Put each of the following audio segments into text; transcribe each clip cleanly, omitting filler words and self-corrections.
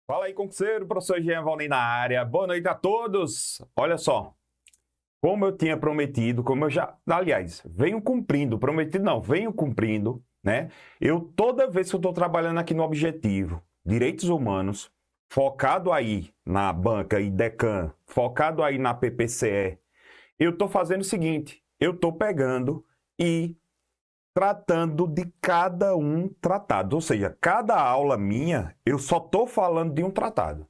Fala aí, concurseiro, professor Jean Valnei na área. Boa noite a todos. Olha só, como eu tinha prometido, como eu já, aliás, venho cumprindo, prometido não, venho cumprindo, né? Toda vez que eu estou trabalhando aqui no Objetivo, Direitos Humanos, focado aí na banca IDECAN, focado aí na PPCE, eu estou fazendo o seguinte, eu estou pegando e tratando de cada um tratado, ou seja, cada aula minha, eu só estou falando de um tratado.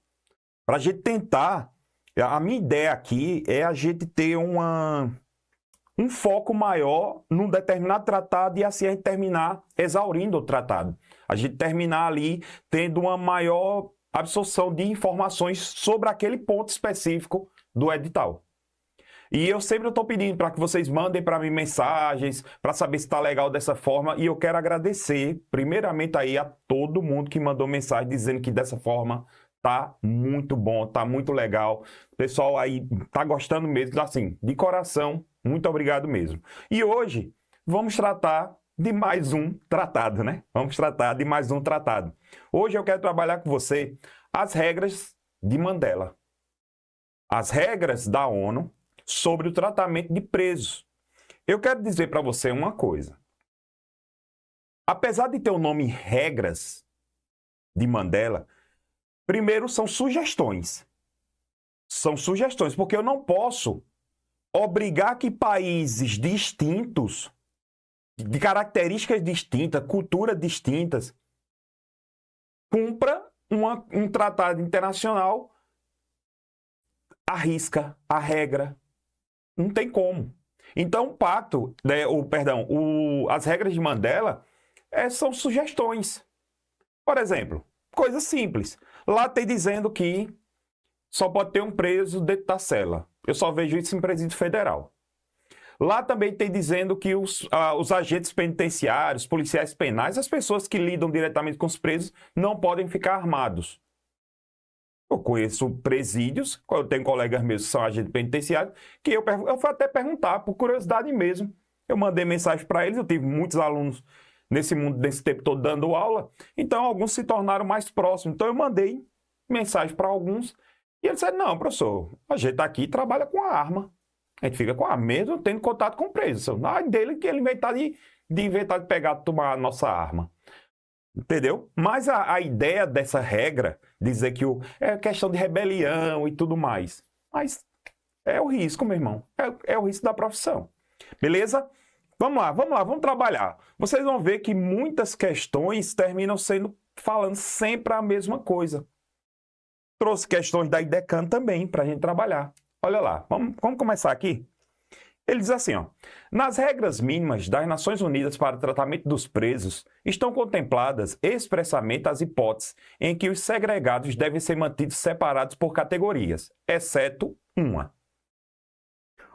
Para a gente tentar, a minha ideia aqui é a gente ter um foco maior num determinado tratado e assim a gente terminar exaurindo o tratado. A gente terminar ali tendo uma maior absorção de informações sobre aquele ponto específico do edital. E eu sempre estou pedindo para que vocês mandem para mim mensagens, para saber se está legal dessa forma. E eu quero agradecer, primeiramente, aí a todo mundo que mandou mensagem dizendo que dessa forma tá muito bom, tá muito legal. O pessoal aí tá gostando mesmo, assim, de coração, muito obrigado mesmo. E hoje vamos tratar de mais um tratado, né? Vamos tratar de mais um tratado. Hoje eu quero trabalhar com você as regras de Mandela. As regras da ONU sobre o tratamento de presos. Eu quero dizer para você uma coisa. Apesar de ter o nome Regras de Mandela, primeiro são sugestões. São sugestões, porque eu não posso obrigar que países distintos, de características distintas, culturas distintas, cumpra um tratado internacional à risca, à regra. Não tem como. Então, o pacto, né, as regras de Mandela são sugestões. Por exemplo, coisa simples. Lá tem dizendo que só pode ter um preso dentro da cela. Eu só vejo isso em presídio federal. Lá também tem dizendo que os agentes penitenciários, policiais penais, as pessoas que lidam diretamente com os presos, não podem ficar armados. Eu conheço presídios, eu tenho colegas meus que são agentes penitenciários, que eu fui até perguntar, por curiosidade mesmo. Eu mandei mensagem para eles, eu tive muitos alunos nesse tempo todo dando aula, então alguns se tornaram mais próximos. Então eu mandei mensagem para alguns, e eles disseram, não, professor, a gente aqui trabalha com a arma. A gente fica com a arma, mesmo tendo contato com o preso. Não é dele que ele inventar de pegar, tomar a nossa arma. Entendeu? Mas a ideia dessa regra, dizer que é questão de rebelião e tudo mais, mas é o risco, meu irmão, é o risco da profissão. Beleza? Vamos lá, vamos trabalhar. Vocês vão ver que muitas questões terminam falando sempre a mesma coisa. Trouxe questões da IDECAN também para a gente trabalhar. Olha lá, vamos começar aqui? Ele diz assim, ó, nas regras mínimas das Nações Unidas para o tratamento dos presos, estão contempladas expressamente as hipóteses em que os segregados devem ser mantidos separados por categorias, exceto uma.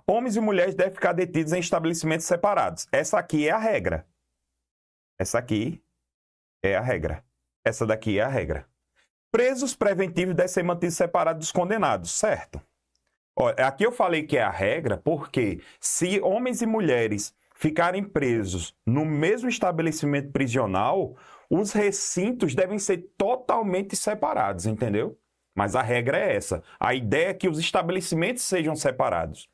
Homens e mulheres devem ficar detidos em estabelecimentos separados. Essa aqui é a regra. Essa aqui é a regra. Essa daqui é a regra. Presos preventivos devem ser mantidos separados dos condenados, certo? Olha, aqui eu falei que é a regra porque se homens e mulheres ficarem presos no mesmo estabelecimento prisional, os recintos devem ser totalmente separados, entendeu? Mas a regra é essa. A ideia é que os estabelecimentos sejam separados.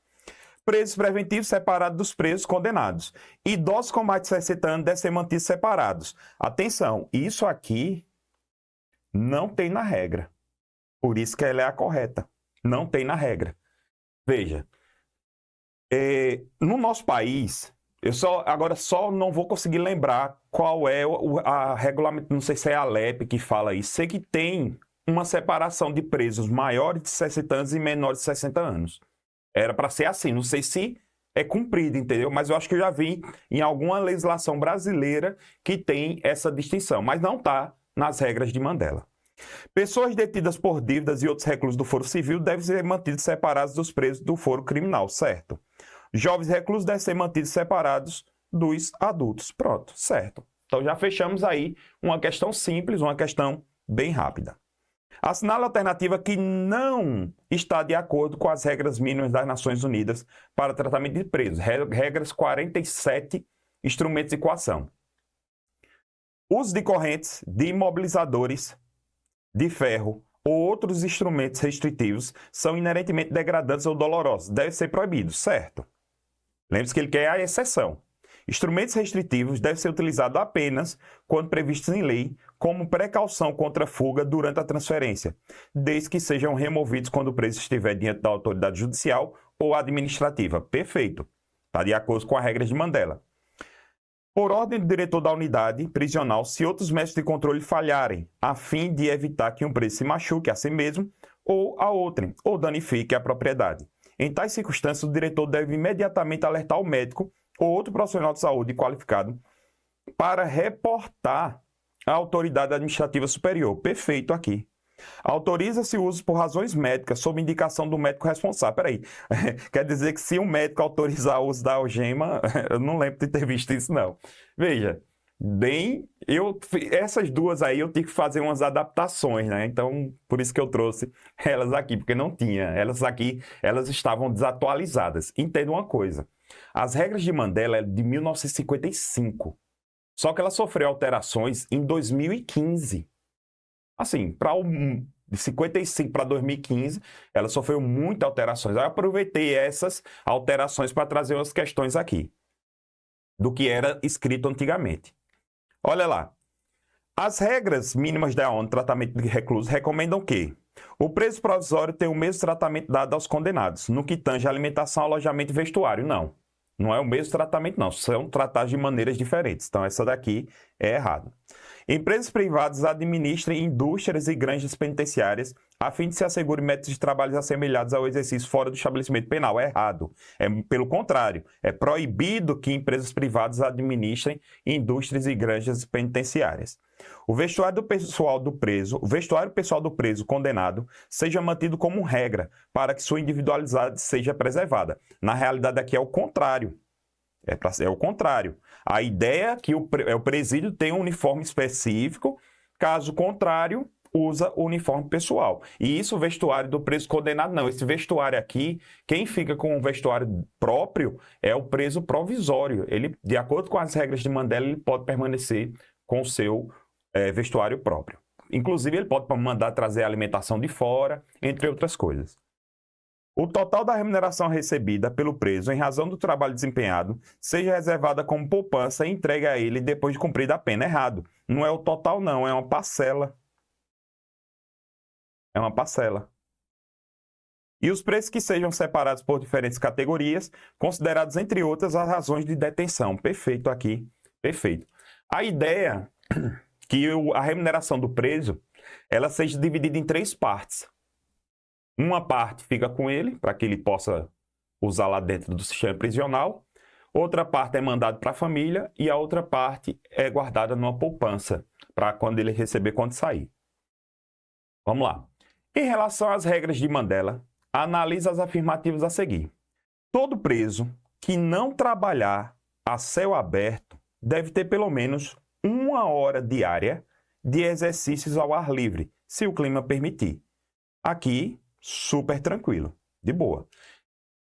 Presos preventivos separados dos presos condenados. Idosos com mais de 60 anos devem ser mantidos separados. Atenção, isso aqui não tem na regra. Por isso que ela é a correta. Não tem na regra. Veja, no nosso país, agora só não vou conseguir lembrar qual é a regulamento, não sei se é a ALEP que fala isso. Sei que tem uma separação de presos maiores de 60 anos e menores de 60 anos. Era para ser assim, não sei se é cumprido, entendeu? Mas eu acho que eu já vi em alguma legislação brasileira que tem essa distinção, mas não está nas regras de Mandela. Pessoas detidas por dívidas e outros reclusos do foro civil devem ser mantidos separados dos presos do foro criminal, certo? Jovens reclusos devem ser mantidos separados dos adultos. Pronto, certo. Então já fechamos aí uma questão simples, uma questão bem rápida. Assinale a alternativa que não está de acordo com as regras mínimas das Nações Unidas para tratamento de presos. Regras 47, instrumentos de coação. Uso de correntes, de imobilizadores, de ferro ou outros instrumentos restritivos são inerentemente degradantes ou dolorosos. Deve ser proibido, certo? Lembre-se que ele quer a exceção. Instrumentos restritivos devem ser utilizados apenas quando previstos em lei, como precaução contra fuga durante a transferência, desde que sejam removidos quando o preso estiver diante da autoridade judicial ou administrativa. Perfeito. Está de acordo com as regras de Mandela. Por ordem do diretor da unidade prisional, se outros métodos de controle falharem, a fim de evitar que um preso se machuque a si mesmo ou a outrem, ou danifique a propriedade. Em tais circunstâncias, o diretor deve imediatamente alertar o médico ou outro profissional de saúde qualificado para reportar à autoridade administrativa superior. Perfeito aqui. Autoriza-se o uso por razões médicas, sob indicação do médico responsável. Peraí, quer dizer que se um médico autorizar o uso da algema, eu não lembro de ter visto isso, não. Veja, essas duas aí eu tive que fazer umas adaptações, né? Então, por isso que eu trouxe elas aqui, porque não tinha. Elas estavam desatualizadas. Entenda uma coisa, as regras de Mandela é de 1955, só que ela sofreu alterações em 2015. Assim, de 55 para 2015, ela sofreu muitas alterações. Eu aproveitei essas alterações para trazer umas questões aqui, do que era escrito antigamente. Olha lá. As regras mínimas da ONU de tratamento de reclusos recomendam que o preso provisório tenha o mesmo tratamento dado aos condenados, no que tange a alimentação, alojamento e vestuário. Não. Não é o mesmo tratamento, não. São tratados de maneiras diferentes. Então, essa daqui é errada. Empresas privadas administrem indústrias e granjas penitenciárias a fim de se assegurar métodos de trabalho assemelhados ao exercício fora do estabelecimento penal. É errado. Pelo contrário, é proibido que empresas privadas administrem indústrias e granjas penitenciárias. O vestuário pessoal do preso condenado seja mantido como regra para que sua individualidade seja preservada. Na realidade, aqui é o contrário. É o contrário. A ideia é que o presídio tem um uniforme específico, caso contrário, usa o uniforme pessoal. E isso o vestuário do preso condenado não. Esse vestuário aqui, quem fica com o vestuário próprio é o preso provisório. Ele, de acordo com as regras de Mandela, ele pode permanecer com o seu vestuário próprio. Inclusive, ele pode mandar trazer a alimentação de fora, entre outras coisas. O total da remuneração recebida pelo preso em razão do trabalho desempenhado seja reservada como poupança e entregue a ele depois de cumprida a pena. Errado. Não é o total, não. É uma parcela. É uma parcela. E os preços que sejam separados por diferentes categorias, considerados, entre outras, as razões de detenção. Perfeito aqui. Perfeito. A ideia que a remuneração do preso ela seja dividida em 3 partes. Uma parte fica com ele, para que ele possa usar lá dentro do sistema prisional. Outra parte é mandada para a família e a outra parte é guardada numa poupança, para quando ele receber quando sair. Vamos lá. Em relação às regras de Mandela, analisa as afirmativas a seguir. Todo preso que não trabalhar a céu aberto deve ter pelo menos 1 hora diária de exercícios ao ar livre, se o clima permitir. Aqui, super tranquilo, de boa.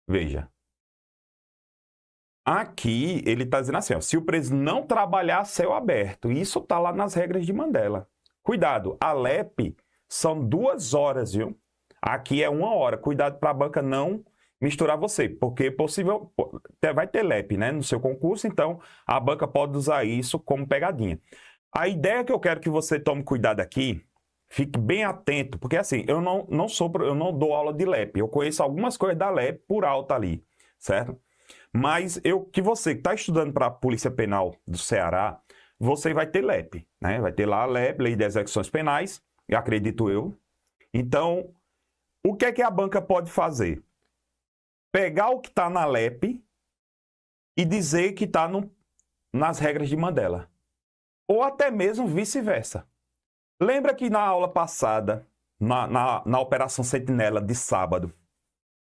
Veja. Aqui ele está dizendo assim, ó, se o preso não trabalhar a céu aberto, isso está lá nas regras de Mandela. Cuidado, a LEP são 2 horas, viu? Aqui é 1 hora. Cuidado para a banca não misturar você, porque vai ter LEP, né, no seu concurso, então a banca pode usar isso como pegadinha. A ideia que eu quero que você tome cuidado aqui, fique bem atento, porque assim, eu não dou aula de LEP, eu conheço algumas coisas da LEP por alto ali, certo? Mas você que está estudando para a Polícia Penal do Ceará, você vai ter LEP, né? Vai ter lá a LEP, Lei de Execuções Penais, acredito eu. Então, o que é que a banca pode fazer? Pegar o que está na LEP e dizer que está nas regras de Mandela. Ou até mesmo vice-versa. Lembra que na aula passada, na Operação Sentinela de sábado,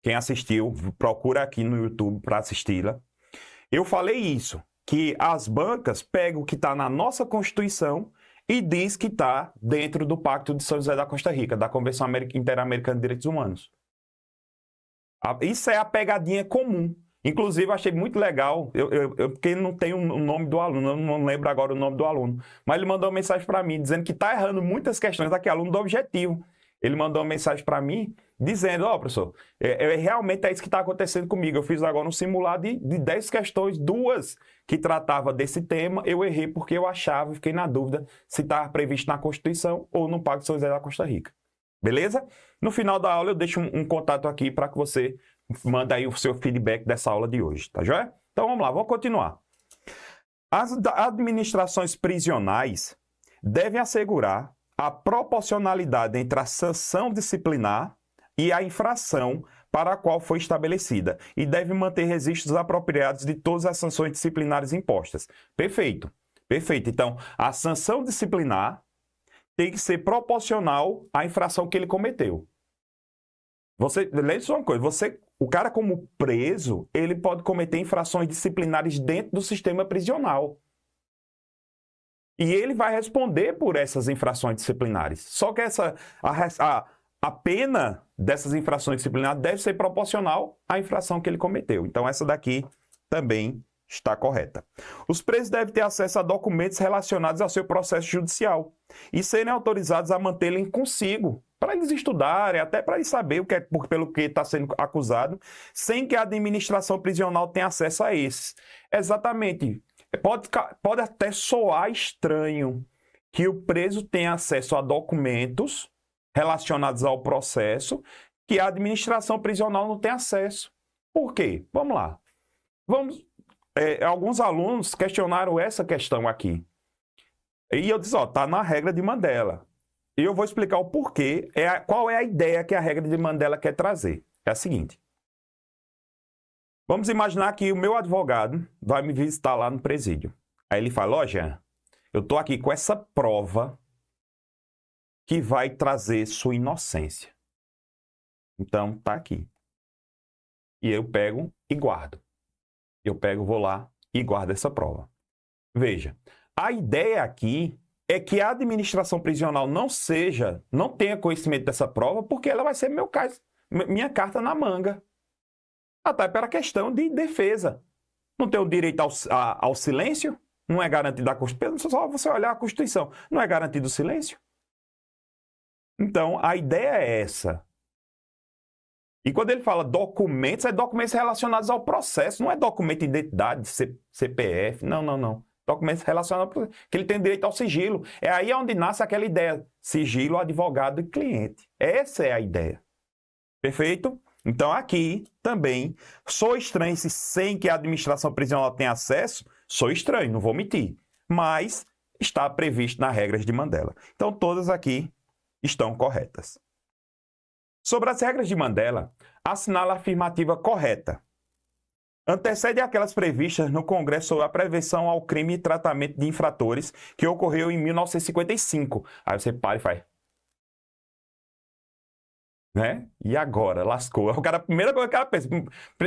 quem assistiu, procura aqui no YouTube para assisti-la, eu falei isso, que as bancas pegam o que está na nossa Constituição e diz que está dentro do Pacto de São José da Costa Rica, da Convenção Interamericana de Direitos Humanos. Isso é a pegadinha comum. Inclusive, eu achei muito legal, porque não tem o nome do aluno, eu não lembro agora o nome do aluno, mas ele mandou uma mensagem para mim, dizendo que está errando muitas questões daquele aluno do objetivo. Ele mandou uma mensagem para mim, dizendo, professor, realmente é isso que está acontecendo comigo. Eu fiz agora um simulado de 10 questões, 2 que tratava desse tema, eu errei porque eu achava, fiquei na dúvida se estava previsto na Constituição ou no Pacto de São José da Costa Rica. Beleza? No final da aula eu deixo um contato aqui para que você manda aí o seu feedback dessa aula de hoje, tá joia? Então vamos lá, vamos continuar. As administrações prisionais devem assegurar a proporcionalidade entre a sanção disciplinar e a infração para a qual foi estabelecida e devem manter registros apropriados de todas as sanções disciplinares impostas. Perfeito, perfeito. Então, a sanção disciplinar tem que ser proporcional à infração que ele cometeu. Lembre-se de uma coisa, o cara como preso, ele pode cometer infrações disciplinares dentro do sistema prisional. E ele vai responder por essas infrações disciplinares. Só que a pena dessas infrações disciplinares deve ser proporcional à infração que ele cometeu. Então, essa daqui também está correta. Os presos devem ter acesso a documentos relacionados ao seu processo judicial e serem autorizados a mantê-los consigo, para eles estudarem, até para eles saberem pelo que está sendo acusado, sem que a administração prisional tenha acesso a esses. Exatamente. Pode até soar estranho que o preso tenha acesso a documentos relacionados ao processo que a administração prisional não tem acesso. Por quê? Vamos lá. Alguns alunos questionaram essa questão aqui. E eu disse, está na regra de Mandela. E eu vou explicar o porquê, qual é a ideia que a regra de Mandela quer trazer. É a seguinte. Vamos imaginar que o meu advogado vai me visitar lá no presídio. Aí ele fala, Jean, eu estou aqui com essa prova que vai trazer sua inocência. Então, tá aqui. E eu pego e guardo. Vou lá e guardo essa prova. Veja, a ideia aqui é que a administração prisional não tenha conhecimento dessa prova, porque ela vai ser minha carta na manga. Até para a questão de defesa. Não tem o direito ao silêncio? Não é garantido a Constituição? Só você olhar a Constituição. Não é garantido o silêncio? Então, a ideia é essa. E quando ele fala documentos, é documentos relacionados ao processo, não é documento de identidade, CPF, não. Documentos relacionados ao processo, que ele tem direito ao sigilo. É aí onde nasce aquela ideia, sigilo, advogado e cliente. Essa é a ideia. Perfeito? Então aqui também, sou estranho se sem que a administração prisional tenha acesso, sou estranho, não vou mentir. Mas está previsto nas regras de Mandela. Então todas aqui estão corretas. Sobre as regras de Mandela, assinala a afirmativa correta. Antecede aquelas previstas no Congresso sobre a prevenção ao crime e tratamento de infratores que ocorreu em 1955. Aí você para e faz. Né? E agora? Lascou. A primeira coisa que o cara pensa,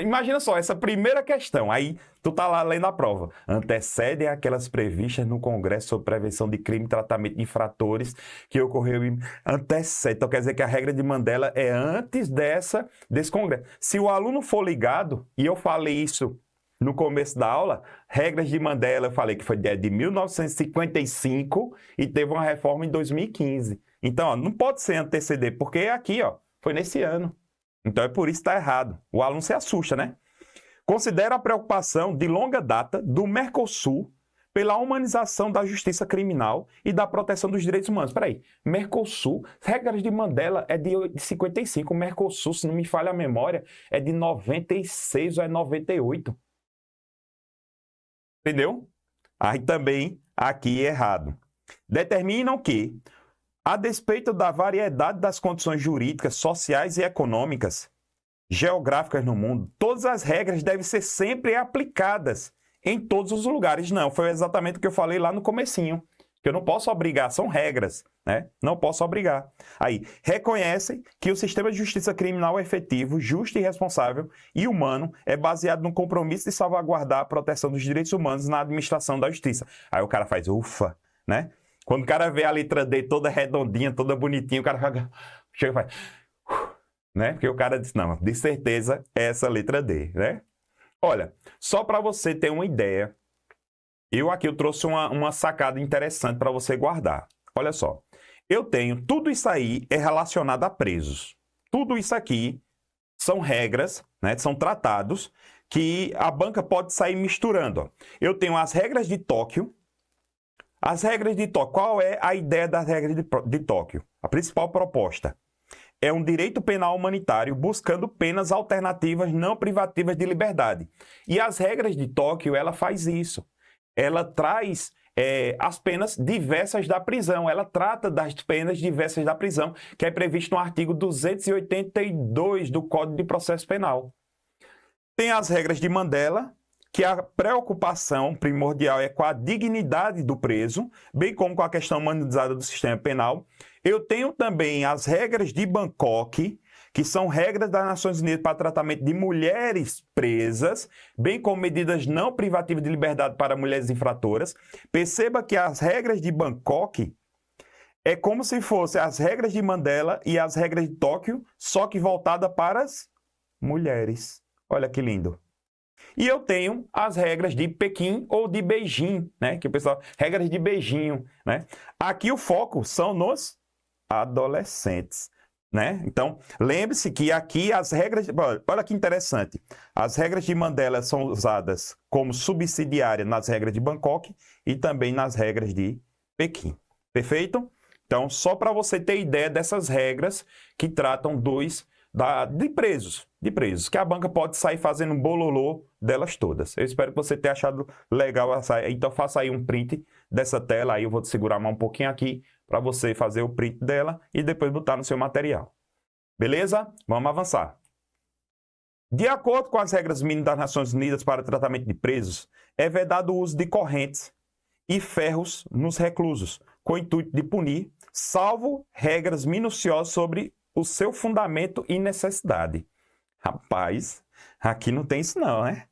imagina só, essa primeira questão, aí tu tá lá lendo a prova. Antecedem aquelas previstas no Congresso sobre prevenção de crime e tratamento de infratores que ocorreu em... Antecede. Então quer dizer que a regra de Mandela é antes desse Congresso. Se o aluno for ligado, e eu falei isso no começo da aula, regras de Mandela, eu falei que foi de 1955 e teve uma reforma em 2015. Então, ó, não pode ser anteceder, porque é aqui, ó, foi nesse ano. Então é por isso que está errado. O aluno se assusta, né? Considera a preocupação de longa data do Mercosul pela humanização da justiça criminal e da proteção dos direitos humanos. Espera aí, Mercosul, regras de Mandela é de 55, o Mercosul, se não me falha a memória, é de 96 ou é 98. Entendeu? Aí também, aqui errado. Determinam que, a despeito da variedade das condições jurídicas, sociais e econômicas, geográficas no mundo, todas as regras devem ser sempre aplicadas em todos os lugares. Não, foi exatamente o que eu falei lá no comecinho, que eu não posso obrigar, são regras, né? Não posso obrigar. Aí, reconhecem que o sistema de justiça criminal é efetivo, justo e responsável e humano, é baseado no compromisso de salvaguardar a proteção dos direitos humanos na administração da justiça. Aí o cara faz, ufa, né? Quando o cara vê a letra D toda redondinha, toda bonitinha, o cara chega e faz... Né? Porque o cara diz, não, de certeza é essa letra D, né? Olha, só para você ter uma ideia, eu trouxe uma sacada interessante para você guardar. Olha só, eu tenho, tudo isso aí é relacionado a presos. Tudo isso aqui são regras, né? São tratados que a banca pode sair misturando. Ó. Eu tenho as regras de Tóquio. As regras de Tóquio, qual é a ideia das regras de Tóquio? A principal proposta é um direito penal humanitário buscando penas alternativas não privativas de liberdade. E as regras de Tóquio, ela faz isso. Ela traz as penas diversas da prisão. Ela trata das penas diversas da prisão, que é previsto no artigo 282 do Código de Processo Penal. Tem as regras de Mandela, que a preocupação primordial é com a dignidade do preso, bem como com a questão humanizada do sistema penal. Eu tenho também as regras de Bangkok, que são regras das Nações Unidas para tratamento de mulheres presas, bem como medidas não privativas de liberdade para mulheres infratoras. Perceba que as regras de Bangkok é como se fossem as regras de Mandela e as regras de Tóquio, só que voltada para as mulheres. Olha que lindo. E eu tenho as regras de Pequim ou de Beijing, né? Que o pessoal, regras de beijinho, né? Aqui o foco são nos adolescentes, né? Então, lembre-se que aqui as regras, olha que interessante. As regras de Mandela são usadas como subsidiária nas regras de Bangkok e também nas regras de Pequim. Perfeito? Então, só para você ter ideia dessas regras que tratam de presos, que a banca pode sair fazendo um bololô delas todas. Eu espero que você tenha achado legal essa. Então faça aí um print dessa tela, aí eu vou te segurar mais um pouquinho aqui para você fazer o print dela e depois botar no seu material. Beleza? Vamos avançar. De acordo com as regras mínimas das Nações Unidas para o tratamento de presos, é vedado o uso de correntes e ferros nos reclusos, com o intuito de punir, salvo regras minuciosas sobre o seu fundamento e necessidade. Rapaz, aqui não tem isso não, né?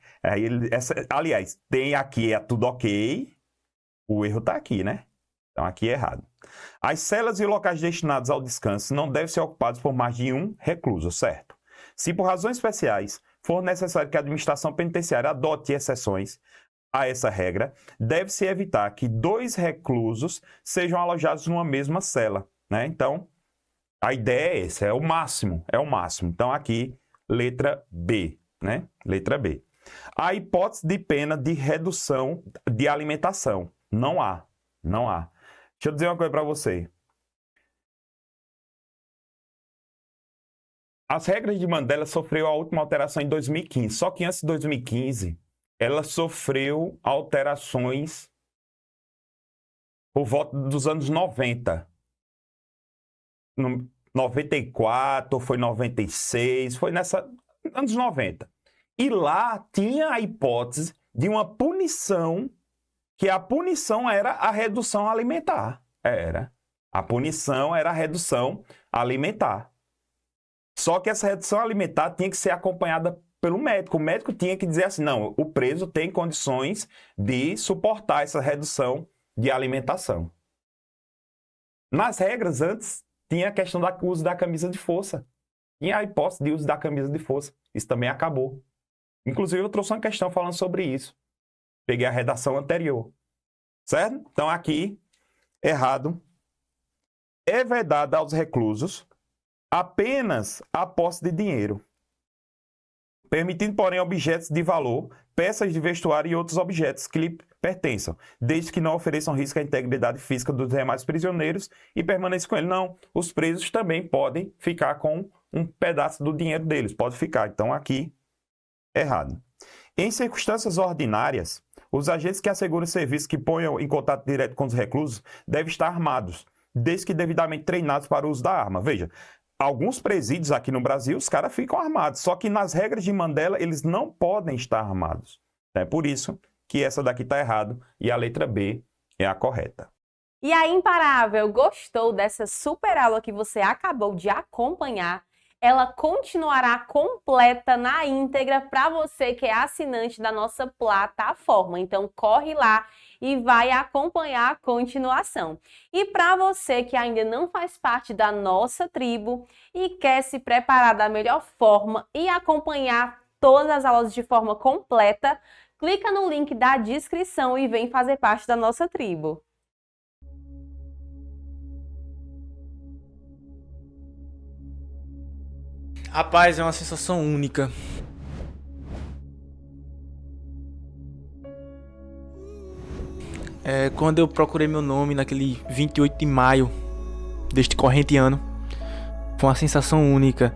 Aliás, tem aqui, é tudo ok, o erro está aqui, né? Então aqui é errado. As celas e locais destinados ao descanso não devem ser ocupados por mais de um recluso, certo? Se por razões especiais for necessário que a administração penitenciária adote exceções a essa regra, deve-se evitar que 2 reclusos sejam alojados numa mesma cela, né? Então, a ideia é essa, é o máximo. Então, aqui, letra B, né? Letra B. A hipótese de pena de redução de alimentação. Não há. Deixa eu dizer uma coisa para você. As regras de Mandela sofreu a última alteração em 2015. Só que antes de 2015, ela sofreu alterações por volta dos anos 90. 94, foi 96, foi nessa anos 90. E lá tinha a hipótese de uma punição, que a punição era a redução alimentar. A punição era a redução alimentar. Só que essa redução alimentar tinha que ser acompanhada pelo médico. O médico tinha que dizer assim, não, o preso tem condições de suportar essa redução de alimentação. Nas regras antes, tinha a questão do uso da camisa de força. Tinha a hipótese de uso da camisa de força. Isso também acabou. Inclusive, eu trouxe uma questão falando sobre isso. Peguei a redação anterior. Certo? Então, aqui, errado. É vedada aos reclusos apenas a posse de dinheiro, permitindo, porém, objetos de valor, peças de vestuário e outros objetos que lhe pertençam, desde que não ofereçam risco à integridade física dos demais prisioneiros e permaneçam com ele. Não, os presos também podem ficar com um pedaço do dinheiro deles, pode ficar. Então, aqui, errado. Em circunstâncias ordinárias, os agentes que asseguram serviços que ponham em contato direto com os reclusos devem estar armados, desde que devidamente treinados para o uso da arma. Veja, alguns presídios aqui no Brasil, os caras ficam armados, só que nas regras de Mandela eles não podem estar armados. É por isso que essa daqui está errado e a letra B é a correta. E aí, Imparável, gostou dessa super aula que você acabou de acompanhar? ela continuará completa na íntegra para você que é assinante da nossa plataforma. Então, corre lá e vai acompanhar a continuação. E para você que ainda não faz parte da nossa tribo e quer se preparar da melhor forma e acompanhar todas as aulas de forma completa, clica no link da descrição e vem fazer parte da nossa tribo. Rapaz, é uma sensação única. Quando eu procurei meu nome naquele 28 de maio deste corrente ano, foi uma sensação única.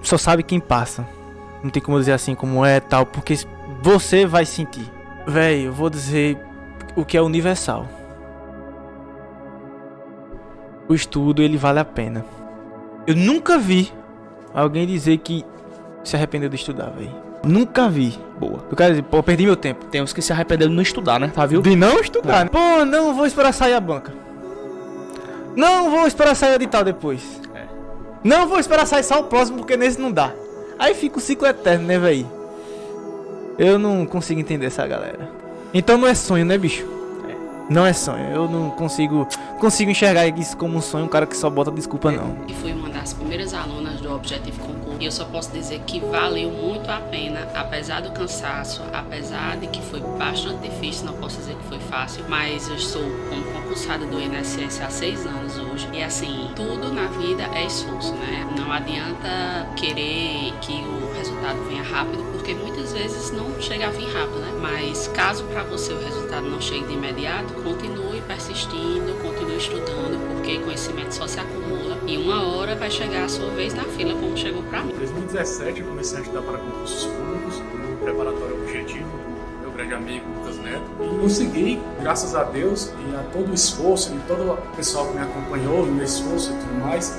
Só sabe quem passa. Não tem como dizer assim como é tal, porque você vai sentir. Véi, eu vou dizer o que é universal. O estudo, ele vale a pena. Eu nunca vi alguém dizer que se arrependeu de estudar, velho. Nunca vi. Boa. Eu quero dizer, pô, eu perdi meu tempo. Tem uns que se arrependeram de não estudar, né? Tá, viu? De não estudar, né? Pô, não vou esperar sair a banca. Não vou esperar sair o edital depois. Não vou esperar sair só o próximo, porque nesse não dá. Aí fica o ciclo eterno, né, velho? Eu não consigo entender essa galera. Então não é sonho, né, bicho? Não é sonho. Eu não consigo enxergar isso como um sonho, um cara que só bota desculpa, não. E fui uma das primeiras alunas do Objetivo Concurso. E eu só posso dizer que valeu muito a pena, apesar do cansaço, apesar de que foi bastante difícil, não posso dizer que foi fácil, mas eu estou como concursada do INSS há 6 anos hoje. E assim, tudo na vida é esforço, né? Não adianta querer que o resultado venha rápido, porque muitas vezes não chega a vir rápido, né? Mas caso para você o resultado não chegue de imediato, continue persistindo, continue estudando, porque conhecimento só se acumula e uma hora vai chegar a sua vez na fila, como chegou para mim. Em 2017 eu comecei a estudar para concursos públicos no preparatório Objetivo do meu grande amigo Lucas Neto e consegui, graças a Deus e a todo o esforço de todo o pessoal que me acompanhou no meu esforço e tudo mais,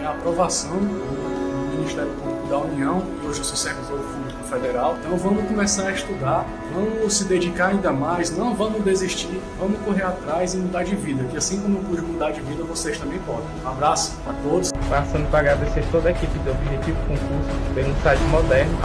a aprovação do Ministério Público da União e hoje eu sou servidor público federal. Então vamos começar a estudar, vamos se dedicar ainda mais, não vamos desistir, vamos correr atrás e mudar de vida, que assim como eu pude mudar de vida, vocês também podem. Um abraço a todos. Passando para agradecer toda a equipe do Objetivo Concurso pelo site moderno,